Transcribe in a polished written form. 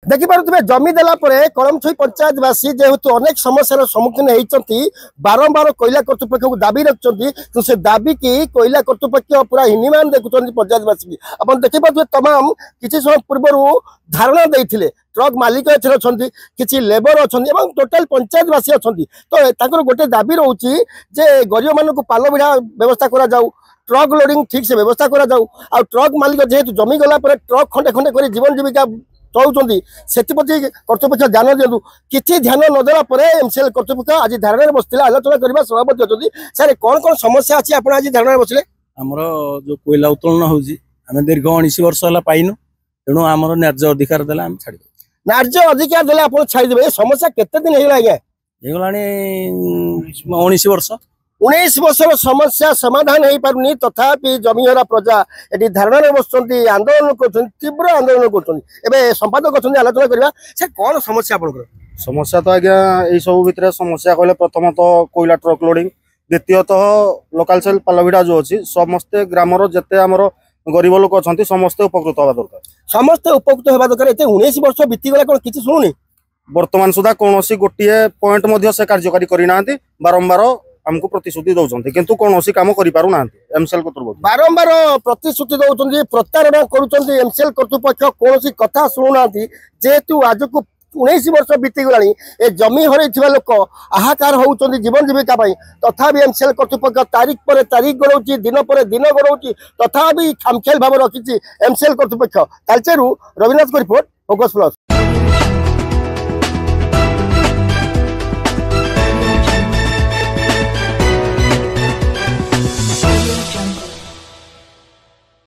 देखिपे जमी देला कलमछुई पंचायतवासी जेहेतु अनेक समस्या सम्मुखीन होती बारंबार कोईला कर्तृपक्ष को दाबी रखुच्च से दाबी की कोईला कर्तृपक्ष पूरा हिनीमान देखुं पंचायतवासी की आप देखिपे तमाम किसी समय पूर्व धारणा देते ट्रक मालिक अच्छा किसी लेबर अच्छा टोटाल पंचायतवासी अच्छा तो गोटे दाबी रोचे जे गरीब मानक पाल भिड़ा व्यवस्था करा जाऊ ट्रक लोडिंग ठीक से व्यवस्था करा जाऊ आ ट्रक मालिक जेहेतु जमी गला ट्रक खंडे खंडे कर जीवन जीविका चलुँच से कर्तृपक्ष ध्यान दिंतु किसी ध्यान नदेला एमसीएल कर्तृपक्ष आज धारणा बसते आलोचना करने सभापति अच्छी सर कौन कौन समस्या अच्छी आप आज धारणा बसले आमर जो कोईला उत्तोलन होमें दीर्घ 19 वर्ष है पाइन तेणु आमर न्याय्य अधिकार देला आम छाड़ न्याय्य अधिकार देले आप छाड़देवे समस्या केते दिन होगा आज्ञा होगा 19 वर्ष 19 वर्षर समस्या समाधान हो पारुनी तथापि जमीहरा प्रजा ये धारणा बस आंदोलन कर तीव्र आंदोलन कर संपादक अच्छा आलोचना करवा से कौन समस्या आप समस्या तो आज्ञा यही सब भितर समस्या कहले प्रथमत कोईला ट्रक लोडिंग द्वितीयतः लोकाल सेल पालभिड़ा जो अच्छी समस्ते ग्रामर जिते आमर गरीब लोक अच्छा समस्ते उपकृत हवा दरकार समस्ते उपकृत हवा दरकार 19 वर्ष बीतीगला कौन किसी शुणुनी वर्तमान सुधा कौन गोटे पॉइंट से कार्यकारी करना बारंबार हमको प्रतिश्रुति दौरान किंतु कौन कम करना एमसीएल कर्तृपक्ष बारंबार प्रतिश्रुति दौरान प्रतारणा कर एमसीएल कर्तृपक्ष कौन कथा शुणुना जेहेतु आज को 19 वर्ष बीतीगला ए जमी हर लोक आहाकार होती जीवन जीविका तथा एमसीएल कर्तृपक्ष तारीख पर तारीख गड़ाऊँच दिन पर दिन गड़ाऊँच तथा खामखियाल भाव रखी एमसीएल कर्तृपक्ष तालचेरू रविनाथ को रिपोर्ट फोकस प्लस।